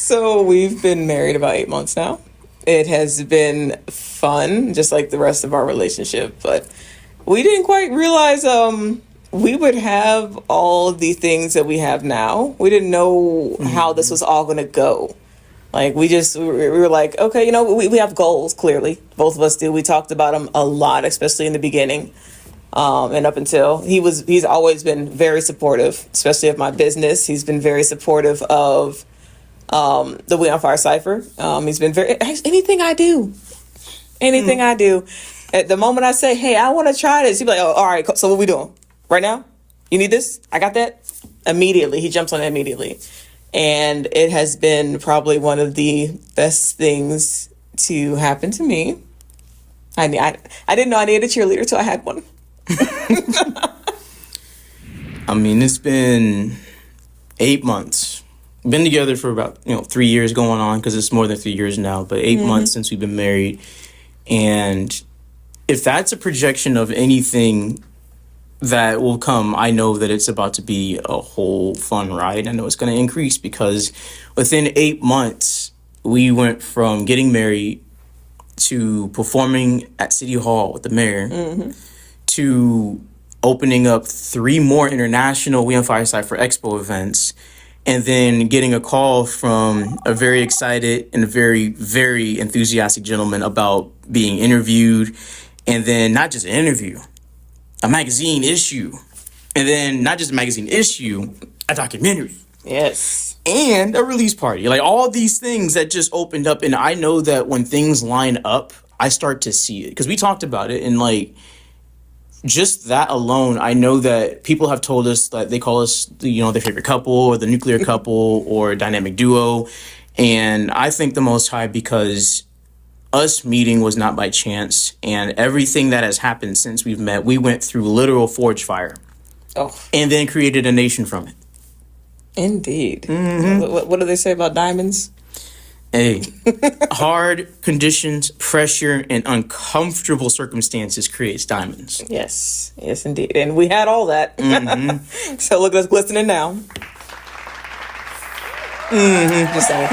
So we've been married about 8 months now. It has been fun, just like the rest of our relationship, but we didn't quite realize we would have all the things that we have now. We didn't know how this was all going to go. Like, we were like, okay, we have goals, clearly. Both of us do. We talked about them a lot, especially in the beginning. And up until he's always been very supportive, especially of my business. He's been very supportive of the We on Fire Cypher. He's been anything I do. At the moment I say, hey, I want to try this, he'd be like, oh, all right, so what we doing right now? You need this? I got that. Immediately, he jumps on it immediately. And it has been probably one of the best things to happen to me. I didn't know I needed a cheerleader till I had one. I mean, it's been 8 months. Been together for about 3 years going on, because it's more than 3 years now, but 8 months since we've been married. And if that's a projection of anything that will come, I know that it's about to be a whole fun ride. I know it's going to increase, because within 8 months, we went from getting married to performing at City Hall with the mayor to opening up 3 more international We on Fire Cypher Expo events, and then getting a call from a very excited and a very, very enthusiastic gentleman about being interviewed. And then not just an interview, a magazine issue. And then not just a magazine issue, a documentary. Yes. And a release party. Like, all these things that just opened up. And I know that when things line up, I start to see it. Because we talked about it, and like, just that alone, I know that people have told us that they call us, their favorite couple, or the nuclear couple, or dynamic duo. And I thank the Most High, because us meeting was not by chance. And everything that has happened since we've met, we went through literal forge fire. Oh. And then created a nation from it. Indeed. What do they say about diamonds? Hey, hard conditions, pressure, and uncomfortable circumstances creates diamonds. Yes, indeed. And we had all that. So look at us glistening now. Just saying.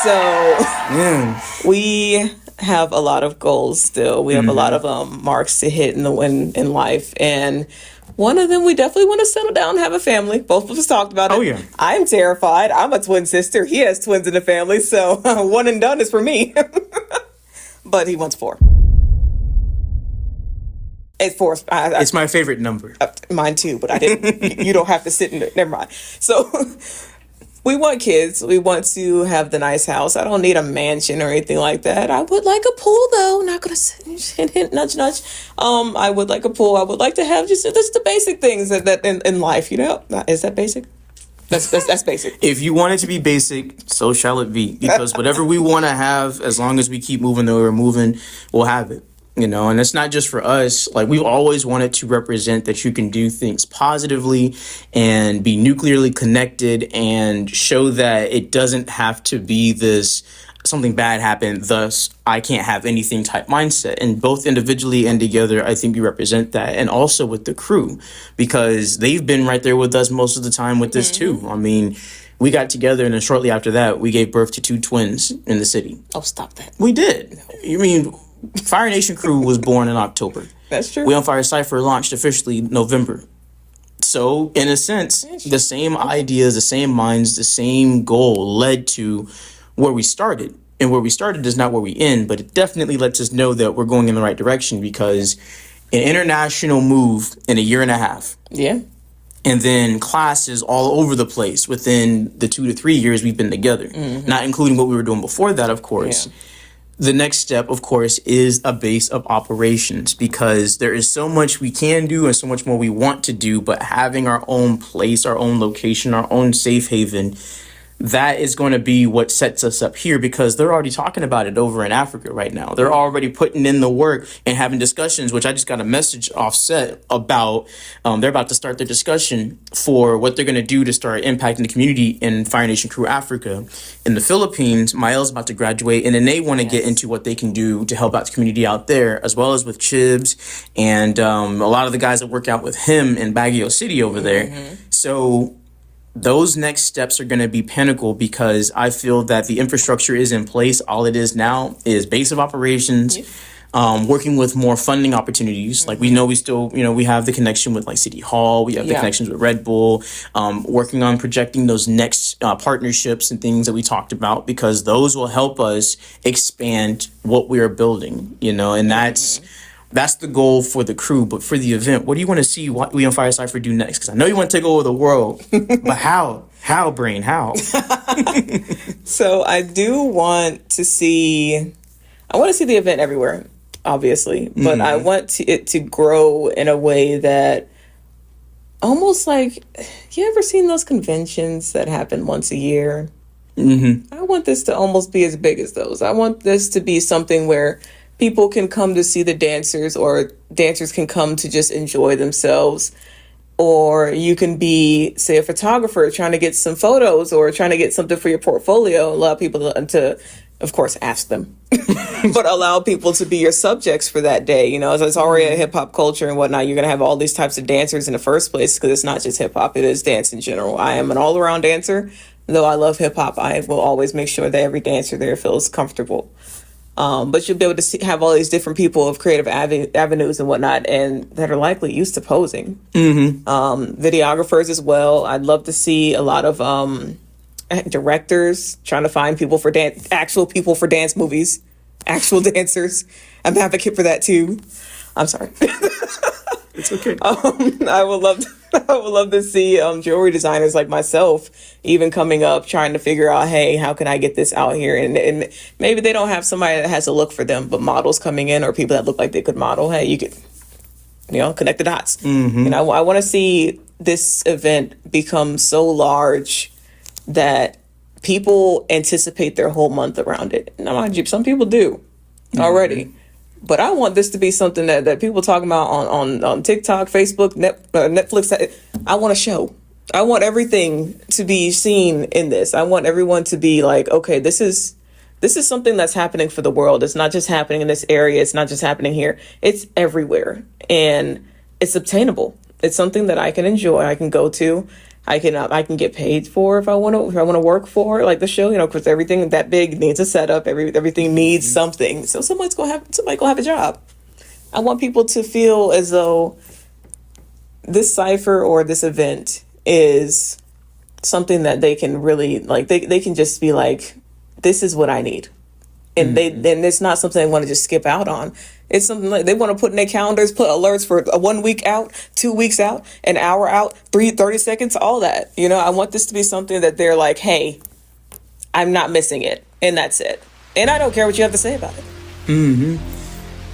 So we have a lot of goals still. We have a lot of marks to hit in life. And one of them, we definitely want to settle down and have a family. Both of us talked about it. Oh, yeah. I'm terrified. I'm a twin sister. He has twins in the family. So one and done is for me. But he wants 4. It's 4. It's my favorite number. Mine too, but I didn't. You don't have to sit in there. Never mind. So we want kids. We want to have the nice house. I don't need a mansion or anything like that. I would like a pool, though. Not gonna hint, nudge, nudge. I would like a pool. I would like to have just the basic things that in life. Is that basic? That's basic. If you want it to be basic, so shall it be. Because whatever we want to have, as long as we keep moving the way we're moving, we'll have it. And it's not just for us. Like, we've always wanted to represent that you can do things positively and be nuclearly connected, and show that it doesn't have to be this something bad happened, thus I can't have anything type mindset. And both individually and together, I think we represent that. And also with the crew, because they've been right there with us most of the time with this too. I mean, we got together, and then shortly after that, we gave birth to 2 twins in the city. Oh, stop that. We did. You mean, FyreNation Crew was born in October. That's true. We on Fire Cypher launched officially November. So, in a sense, the same ideas, the same minds, the same goal led to where we started. And where we started is not where we end, but it definitely lets us know that we're going in the right direction, because an international move in a year and a half. Yeah. And then classes all over the place within the 2 to 3 years we've been together, not including what we were doing before that, of course. Yeah. The next step, of course, is a base of operations, because there is so much we can do and so much more we want to do, but having our own place, our own location, our own safe haven, that is going to be what sets us up here, because they're already talking about it over in Africa right now. They're already putting in the work and having discussions, which I just got a message offset about. They're about to start their discussion for what they're going to do to start impacting the community in FyreNation Crew Africa. In the Philippines, Mael's about to graduate, and then they want to get into what they can do to help out the community out there, as well as with Chibs and a lot of the guys that work out with him in Baguio City over there. So those next steps are going to be pinnacle because I feel that the infrastructure is in place. All it is now is base of operations, working with more funding opportunities. Like we know we still, we have the connection with like City Hall. We have the connections with Red Bull, working on projecting those next partnerships and things that we talked about, because those will help us expand what we are building, and that's the goal for the crew. But for the event, what do you want to see what we on Fire Cypher do next? Because I know you want to take over the world, but how? How, Brain? How? So I do want to see. I want to see the event everywhere, obviously, but I want it to grow in a way that almost like, you ever seen those conventions that happen once a year? I want this to almost be as big as those. I want this to be something where people can come to see the dancers, or dancers can come to just enjoy themselves. Or you can be, say, a photographer trying to get some photos or trying to get something for your portfolio. Allow people to of course, ask them, but allow people to be your subjects for that day. It's already a hip hop culture and whatnot. You're going to have all these types of dancers in the first place, because it's not just hip hop, it is dance in general. I am an all around dancer. Though I love hip hop, I will always make sure that every dancer there feels comfortable. But you'll be able to have all these different people of creative avenues and whatnot, and that are likely used to posing. Videographers as well. I'd love to see a lot of directors trying to find people for actual people for dance movies, actual dancers. I'm an advocate for that too. I'm sorry. It's okay. I would love to see jewelry designers like myself even coming up, trying to figure out, hey, how can I get this out here? And maybe they don't have somebody that has a look for them, but models coming in, or people that look like they could model. Hey, you could, connect the dots. I want to see this event become so large that people anticipate their whole month around it. Now, mind you, some people do already. But I want this to be something that people talking about on TikTok, Facebook, Netflix. I want a show. I want everything to be seen in this. I want everyone to be like, okay, this is something that's happening for the world. It's not just happening in this area. It's not just happening here. It's everywhere. And it's obtainable. It's something that I can enjoy. I can go to. I can get paid for if I want to work for, like the show, because everything that big needs a setup. Everything needs something. So somebody gonna have a job. I want people to feel as though this cipher or this event is something that they can really like. They can just be like, this is what I need. And then it's not something they want to just skip out on. It's something like they want to put in their calendars, put alerts for 1 week out, 2 weeks out, an hour out, 30 seconds, all that. I want this to be something that they're like, hey, I'm not missing it. And that's it. And I don't care what you have to say about it. And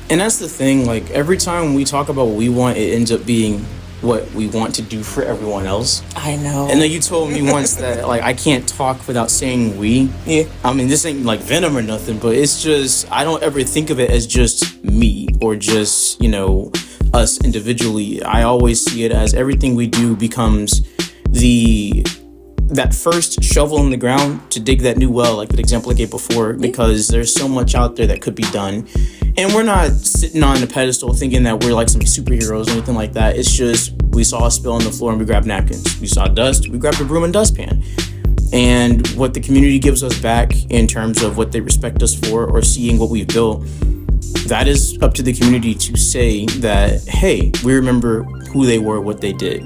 that's the thing. Like, every time we talk about what we want, it ends up being what we want to do for everyone else. I know. And then you told me once that, like, I can't talk without saying we. Yeah. I mean, this ain't like Venom or nothing, but it's just, I don't ever think of it as just me or just, us individually. I always see it as everything we do becomes that first shovel in the ground to dig that new well, like the example I gave before, because there's so much out there that could be done. And we're not sitting on a pedestal thinking that we're like some superheroes or anything like that. It's just, we saw a spill on the floor and we grabbed napkins. We saw dust, we grabbed a broom and dustpan. And what the community gives us back in terms of what they respect us for or seeing what we've built, that is up to the community to say that, hey, we remember who they were, what they did.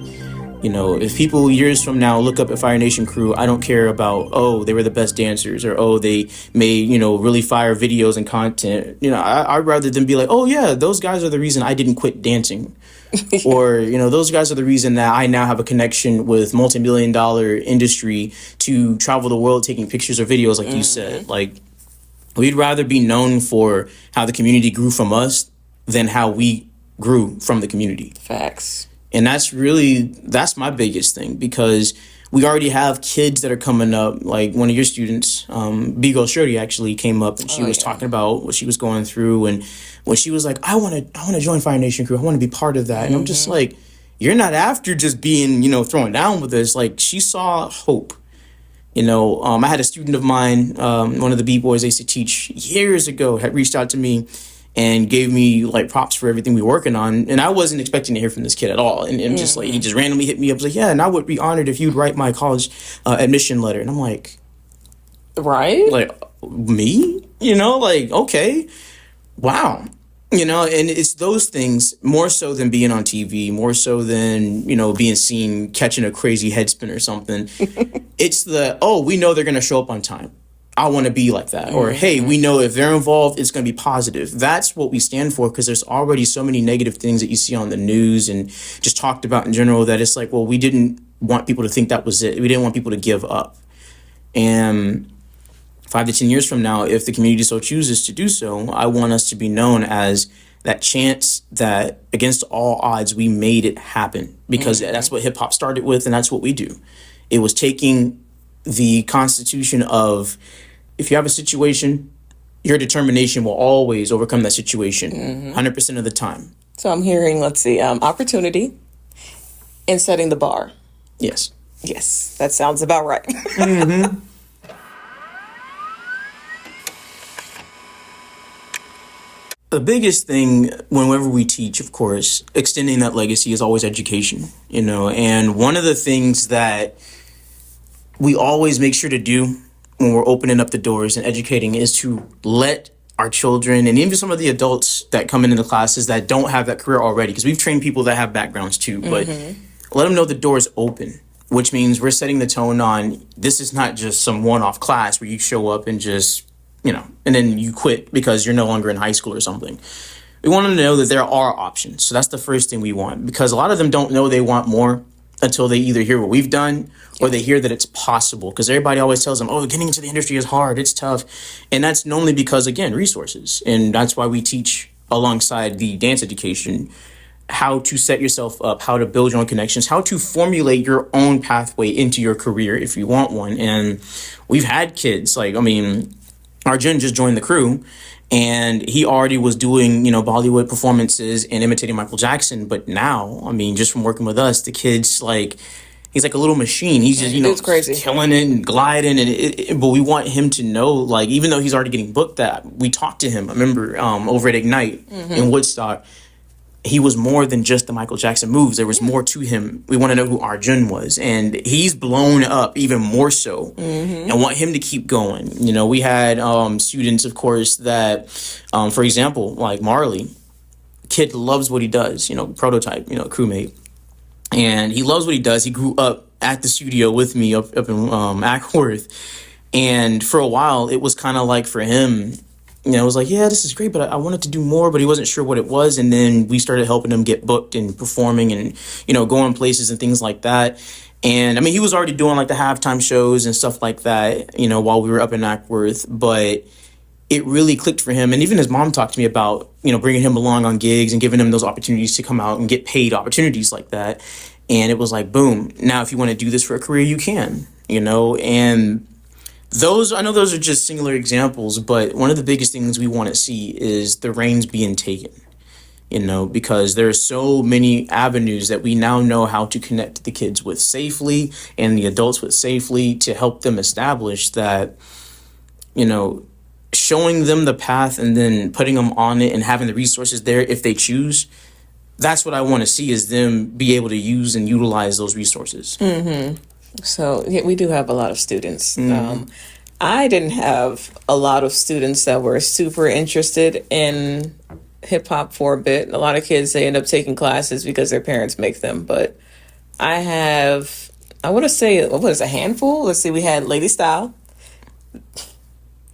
If people years from now look up at FyreNation Crew, I don't care about, oh, they were the best dancers, or, oh, they made, really fire videos and content. I'd rather than be like, oh, yeah, those guys are the reason I didn't quit dancing. Or, those guys are the reason that I now have a connection with multi-million-dollar industry to travel the world taking pictures or videos, like you said. Like, we'd rather be known for how the community grew from us than how we grew from the community. Facts. And that's my biggest thing, because we already have kids that are coming up. Like one of your students, B-Girl Shirley, actually came up and she was talking about what she was going through. And when she was like, I want to join FyreNation Crew, I want to be part of that. And I'm just like, you're not after just being, throwing down with us. Like, she saw hope. I had a student of mine, one of the B-boys I used to teach years ago, had reached out to me. and gave me like props for everything we were working on. And I wasn't expecting to hear from this kid at all. And just like, he just randomly hit me up, was like, yeah, and I would be honored if you'd write my college admission letter. And I'm like, right? like, me? You know, like, okay, wow. You know, and it's those things more so than being on TV, more so than, you know, being seen catching a crazy head spin or something. It's we know they're going to show up on time. I want to be like that. Or, hey, we know if they're involved, it's going to be positive. That's what we stand for, because there's already so many negative things that you see on the news and just talked about in general that it's like, well, we didn't want people to think that was it. We didn't want people to give up. And 5 to 10 years from now, if the community so chooses to do so, I want us to be known as that chance that against all odds, we made it happen, because that's what hip hop started with. And that's what we do. It was taking the constitution of, if you have a situation, your determination will always overcome that situation 100% of the time. So I'm hearing, let's see, opportunity and setting the bar. Yes. Yes, that sounds about right. The biggest thing whenever we teach, of course, extending that legacy is always education, you know, and one of the things that we always make sure to do when we're opening up the doors and educating is to let our children and even some of the adults that come into the classes that don't have that career already, because we've trained people that have backgrounds too, but let them know the door is open, which means we're setting the tone on, this is not just some one-off class where you show up and just, you know, and then you quit because you're no longer in high school or something. We want them to know that there are options. So that's the first thing we want, because a lot of them don't know they want more until they either hear what we've done or they hear that it's possible, because everybody always tells them, oh, getting into the industry is hard, it's tough. And that's normally because, again, resources. And that's why we teach alongside the dance education how to set yourself up, how to build your own connections, how to formulate your own pathway into your career if you want one. And we've had kids, like, I mean, Arjun just joined the crew, and he already was doing, you know, Bollywood performances and imitating Michael Jackson. But now, I mean, just from working with us, the kid's like, he's like a little machine. He's just, you know, it's crazy, killing it and gliding. But we want him to know, like, even though he's already getting booked, that we talked to him. I remember over at Ignite in Woodstock, he was more than just the Michael Jackson moves. There was more to him. We want to know who Arjun was. And he's blown up even more so, and want him to keep going. You know, we had students, of course, that, for example, like Marley, kid loves what he does, you know, Prototype, you know, crewmate. And he loves what he does. He grew up at the studio with me up in Ackworth. And for a while, it was kind of like for him, you know, it was like, yeah, this is great, but I wanted to do more, but he wasn't sure what it was. And then we started helping him get booked and performing and, you know, going places and things like that. And I mean, he was already doing like the halftime shows and stuff like that, you know, while we were up in Ackworth, but it really clicked for him. And even his mom talked to me about, you know, bringing him along on gigs and giving him those opportunities to come out and get paid opportunities like that. And it was like, boom, now if you want to do this for a career, you can, you know. And I know those are just singular examples, but one of the biggest things we want to see is the reins being taken, you know, because there are so many avenues that we now know how to connect the kids with safely and the adults with safely to help them establish that, you know, showing them the path and then putting them on it and having the resources there if they choose. That's what I want to see, is them be able to use and utilize those resources. So yeah, we do have a lot of students. I didn't have a lot of students that were super interested in hip hop for a bit. A lot of kids, they end up taking classes because their parents make them. But I want to say, what is a handful? Let's see, we had Lady Style.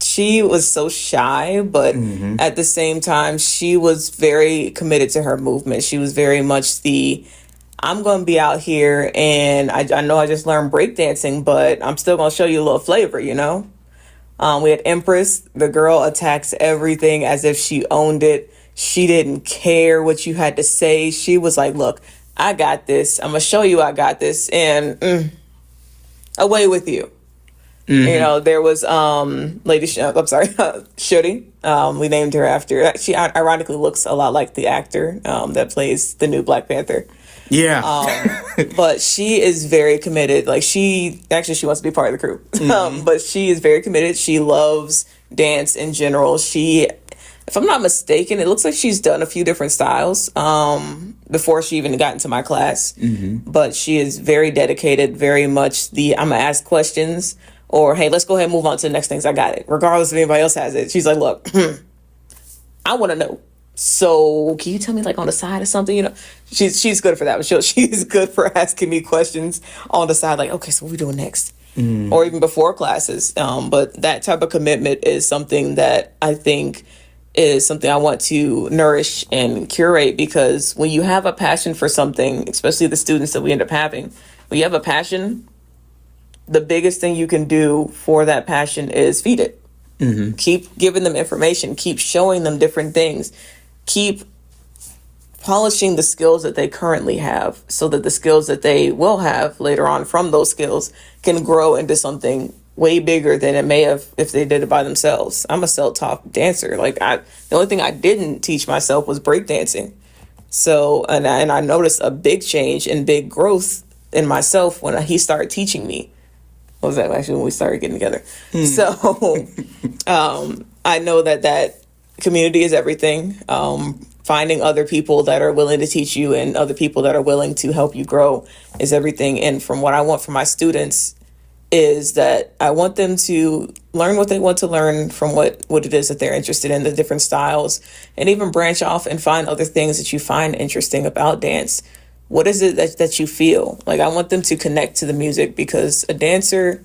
She was so shy, but at the same time, she was very committed to her movement. She was very much I'm going to be out here, and I know I just learned breakdancing, but I'm still going to show you a little flavor, you know? We had Empress. The girl attacks everything as if she owned it. She didn't care what you had to say. She was like, look, I got this. I'm going to show you I got this, and away with you. You know, there was Lady Shuri. We named her after. She ironically looks a lot like the actor that plays the new Black Panther. Yeah. But she is very committed. Like, she wants to be part of the crew. But she is very committed. She loves dance in general. She if I'm not mistaken, it looks like she's done a few different styles before she even got into my class. But she is very dedicated, very much I'm going to ask questions or, hey, let's go ahead and move on to the next things. I got it. Regardless if anybody else has it. She's like, look, I want to know. So can you tell me like on the side or something? You know, she's good for that. She's good for asking me questions on the side. Like, okay, so what are we doing next? Or even before classes. But that type of commitment is something that I think is something I want to nourish and curate, because when you have a passion for something, especially the students that we end up having, when you have a passion, the biggest thing you can do for that passion is feed it. Keep giving them information, keep showing them different things, keep polishing the skills that they currently have so that the skills that they will have later on from those skills can grow into something way bigger than it may have if they did it by themselves. I'm a self-taught dancer. The only thing I didn't teach myself was breakdancing. So, and I noticed a big change and big growth in myself when he started teaching me. What was that actually when we started getting together? So, I know that community is everything. Finding other people that are willing to teach you and other people that are willing to help you grow is everything. And from what I want from my students is that I want them to learn what they want to learn from what it is that they're interested in, the different styles, and even branch off and find other things that you find interesting about dance. What is it that you feel? Like, I want them to connect to the music, because a dancer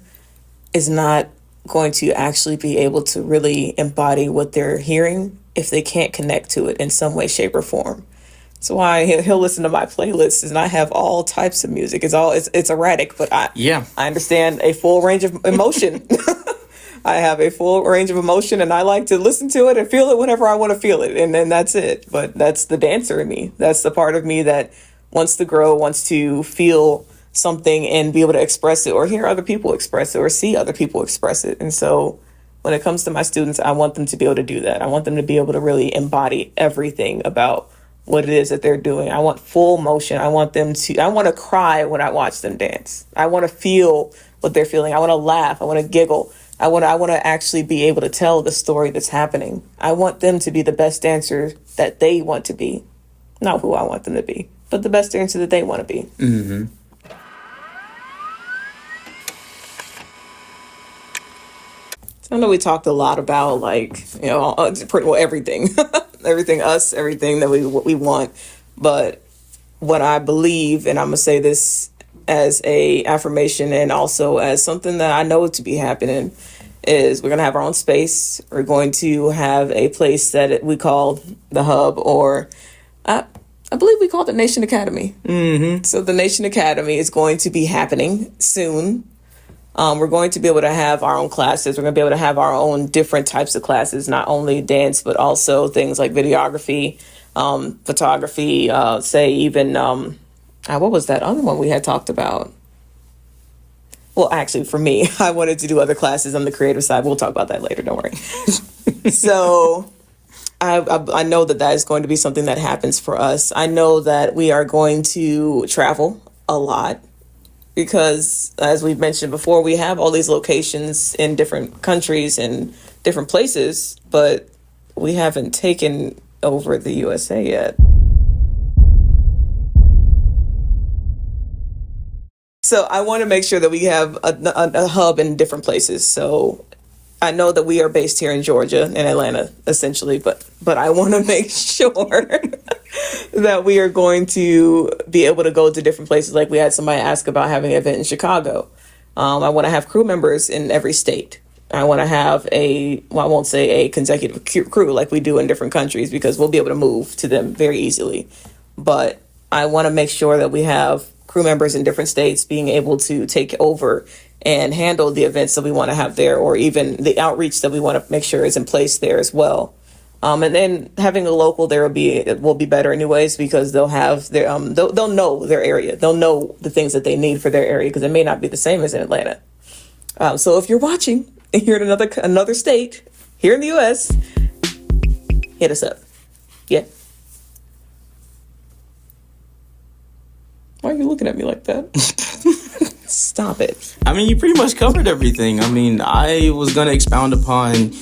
is not going to actually be able to really embody what they're hearing if they can't connect to it in some way, shape, or form. That's why he'll listen to my playlists, and I have all types of music. It's erratic, but I understand a full range of emotion. I have a full range of emotion, and I like to listen to it and feel it whenever I want to feel it, and then that's it. But that's the dancer in me. That's the part of me that wants to grow, wants to feel something and be able to express it, or hear other people express it, or see other people express it. And so when it comes to my students, I want them to be able to do that. I want them to be able to really embody everything about what it is that they're doing. I want full motion. I want to cry when I watch them dance. I want to feel what they're feeling. I want to laugh. I want to giggle. I want to actually be able to tell the story that's happening. I want them to be the best dancer that they want to be. Not who I want them to be, but the best dancer that they want to be. I know we talked a lot about pretty well everything, everything that we want. But what I believe, and I'm gonna say this as a affirmation and also as something that I know to be happening, is we're gonna have our own space. We're going to have a place that we call the Hub, or I believe we call it the Nation Academy. So the Nation Academy is going to be happening soon. We're going to be able to have our own classes. We're going to be able to have our own different types of classes, not only dance, but also things like videography, photography, what was that other one we had talked about? Well, actually, for me, I wanted to do other classes on the creative side. We'll talk about that later. Don't worry. So I know that is going to be something that happens for us. I know that we are going to travel a lot, because as we've mentioned before, we have all these locations in different countries and different places, but we haven't taken over the USA yet. So I want to make sure that we have a hub in different places. So I know that we are based here in Georgia, in Atlanta, essentially, but I want to make sure that we are going to be able to go to different places. Like we had somebody ask about having an event in Chicago. I want to have crew members in every state. I want to have I won't say a consecutive crew like we do in different countries, because we'll be able to move to them very easily. But I want to make sure that we have crew members in different states being able to take over and handle the events that we want to have there, or even the outreach that we want to make sure is in place there as well. And then having a local there will be better anyways, because they'll have their they'll know their area. They'll know the things that they need for their area, because it may not be the same as in Atlanta. So if you're watching and you're in another state here in the U.S., hit us up. Yeah. Why are you looking at me like that? Stop it. I mean, you pretty much covered everything. I mean, I was going to expound upon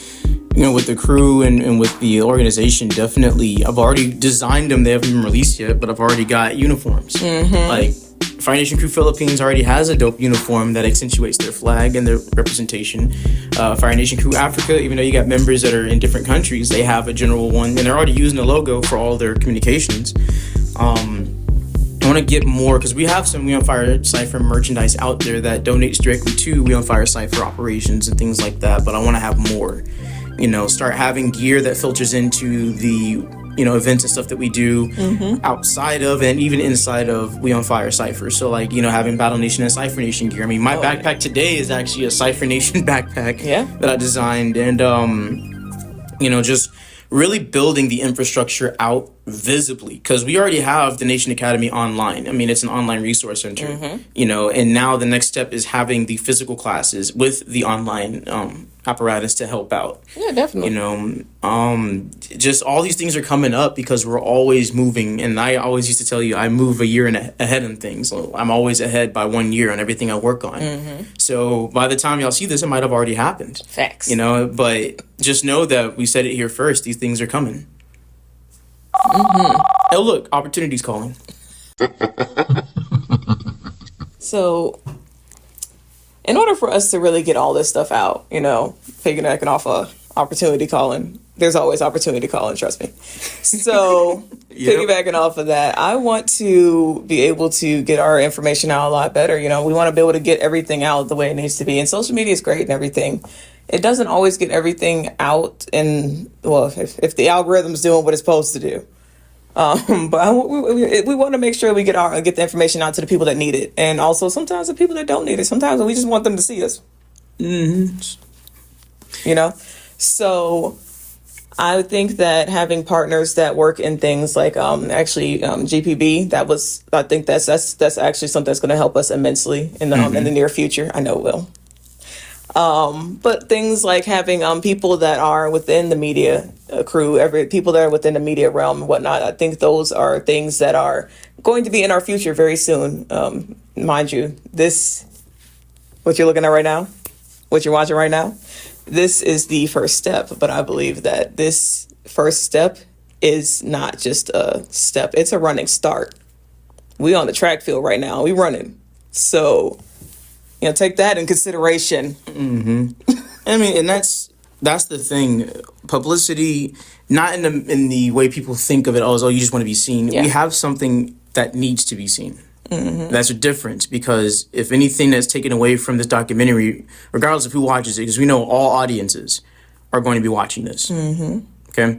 with the crew and with the organization, definitely, I've already designed them. They haven't been released yet, but I've already got uniforms. Like, FyreNation Crew Philippines already has a dope uniform that accentuates their flag and their representation. FyreNation Crew Africa, even though you got members that are in different countries, they have a general one, and they're already using the logo for all their communications. I want to get more, because we have some We on Fire Cypher merchandise out there that donates directly to We on Fire Cypher operations and things like that, but I want to have more. Start having gear that filters into the events and stuff that we do outside of and even inside of We on Fire Cypher. So like, having Battle Nation and Cypher Nation gear. I mean, my backpack today is actually a Cypher Nation backpack that I designed, and just really building the infrastructure out visibly, because we already have the Nation Academy online. I mean, it's an online resource center, and now the next step is having the physical classes with the online apparatus to help out. Yeah, definitely. Just all these things are coming up because we're always moving. And I always used to tell you, I move a year ahead on things. So I'm always ahead by 1 year on everything I work on. So by the time y'all see this, it might have already happened. Facts. But just know that we said it here first. These things are coming. Oh, look, opportunity's calling. So, in order for us to really get all this stuff out, piggybacking off of opportunity calling, there's always opportunity calling, trust me. So, piggybacking off of that, I want to be able to get our information out a lot better. We want to be able to get everything out the way it needs to be. And social media is great and everything. It doesn't always get everything out if the algorithm's doing what it's supposed to do. But we want to make sure we get the information out to the people that need it, and also sometimes the people that don't need it. Sometimes we just want them to see us. So I think that having partners that work in things like GPB, I think that's actually something that's going to help us immensely in the near future. I know it will. But things like having people that are within the media crew, people that are within the media realm and whatnot, I think those are things that are going to be in our future very soon. Mind you, what you're looking at right now, what you're watching right now, this is the first step. But I believe that this first step is not just a step, it's a running start. We on the track field right now, we running. So take that in consideration. I mean, and that's the thing. Publicity, not in the way people think of it. Oh, you just want to be seen. Yeah. We have something that needs to be seen. That's a difference, because if anything that's taken away from this documentary, regardless of who watches it, because we know all audiences are going to be watching this. Okay.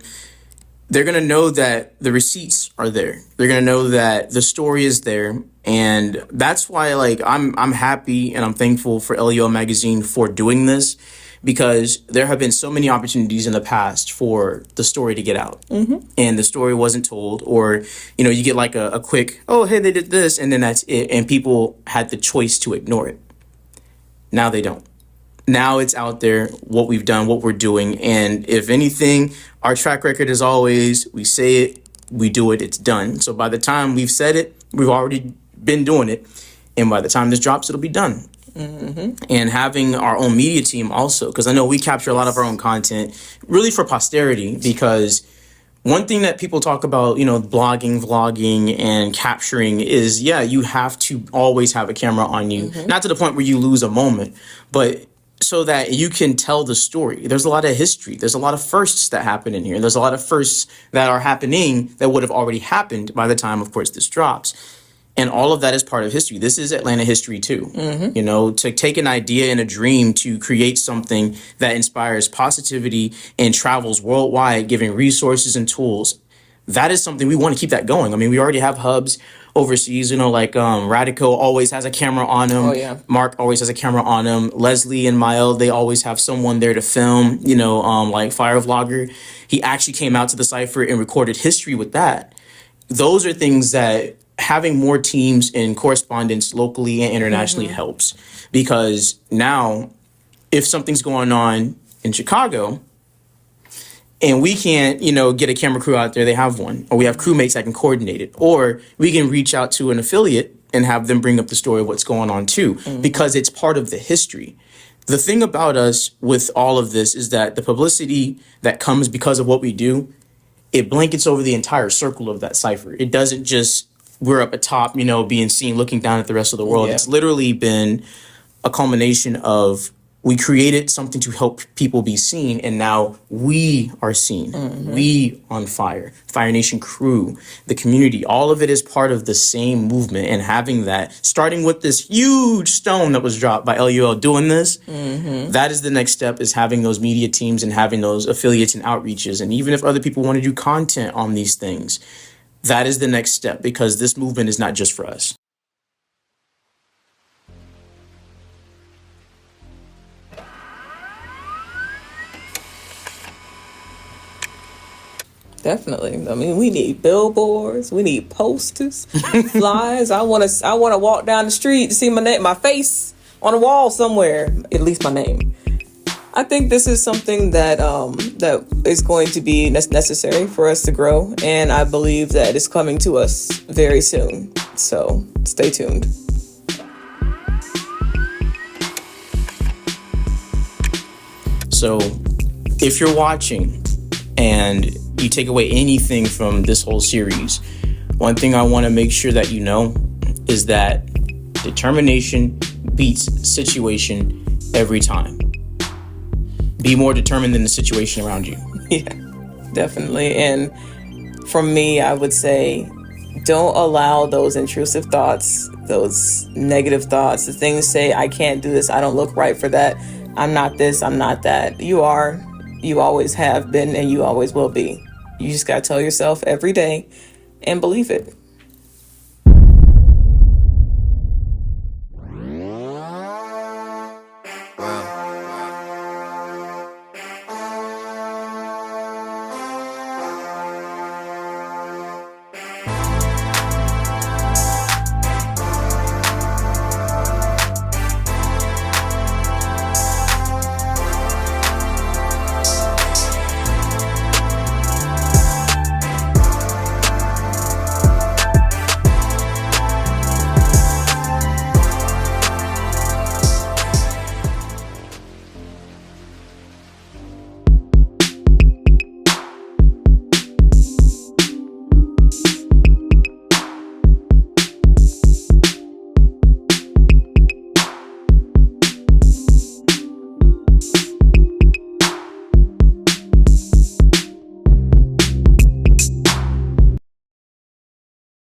They're going to know that the receipts are there. They're going to know that the story is there. And that's why, I'm happy and I'm thankful for LUL Magazine for doing this, because there have been so many opportunities in the past for the story to get out. And the story wasn't told, or, you get a quick, oh, hey, they did this, and then that's it. And people had the choice to ignore it. Now they don't. Now it's out there, what we've done, what we're doing. And if anything, our track record is always, we say it, we do it, it's done. So by the time we've said it, we've already been doing it. And by the time this drops, it'll be done. And having our own media team also, because I know we capture a lot of our own content really for posterity, because one thing that people talk about, blogging, vlogging, and capturing is, you have to always have a camera on you. Not to the point where you lose a moment, but so that you can tell the story. There's a lot of history. There's a lot of firsts that happen in here. There's a lot of firsts that are happening that would have already happened by the time, of course, this drops. And all of that is part of history. This is Atlanta history too. To take an idea and a dream to create something that inspires positivity and travels worldwide, giving resources and tools. That is something we want to keep that going. I mean, we already have hubs overseas, Radico always has a camera on him. Oh, yeah. Mark always has a camera on him. Leslie and Mael, they always have someone there to film, like Fire Vlogger. He actually came out to the Cypher and recorded history with that. Those are things that having more teams and correspondence locally and internationally helps, because now if something's going on in Chicago and we can't, get a camera crew out there, they have one, or we have crewmates that can coordinate it, or we can reach out to an affiliate and have them bring up the story of what's going on too, because it's part of the history. The thing about us with all of this is that the publicity that comes because of what we do, it blankets over the entire circle of that cipher. It doesn't just, we're up atop, being seen looking down at the rest of the world. Yeah. It's literally been a culmination of, we created something to help people be seen, and now we are seen. We on fire. FyreNation Crew, the community, all of it is part of the same movement. And having that, starting with this huge stone that was dropped by LUL doing this, that is the next step, is having those media teams and having those affiliates and outreaches. And even if other people want to do content on these things, that is the next step, because this movement is not just for us. Definitely. I mean, we need billboards. We need posters, flyers. I want to walk down the street to see my face on a wall somewhere. At least my name. I think this is something that that is going to be necessary for us to grow, and I believe that it's coming to us very soon. So stay tuned. So if you're watching and you take away anything from this whole series, one thing I want to make sure that you know is that determination beats situation every time. Be more determined than the situation around you. Yeah, definitely. And from me, I would say, don't allow those intrusive thoughts, those negative thoughts, the things say, I can't do this, I don't look right for that, I'm not this, I'm not that. You are, you always have been, and you always will be. You just got to tell yourself every day and believe it.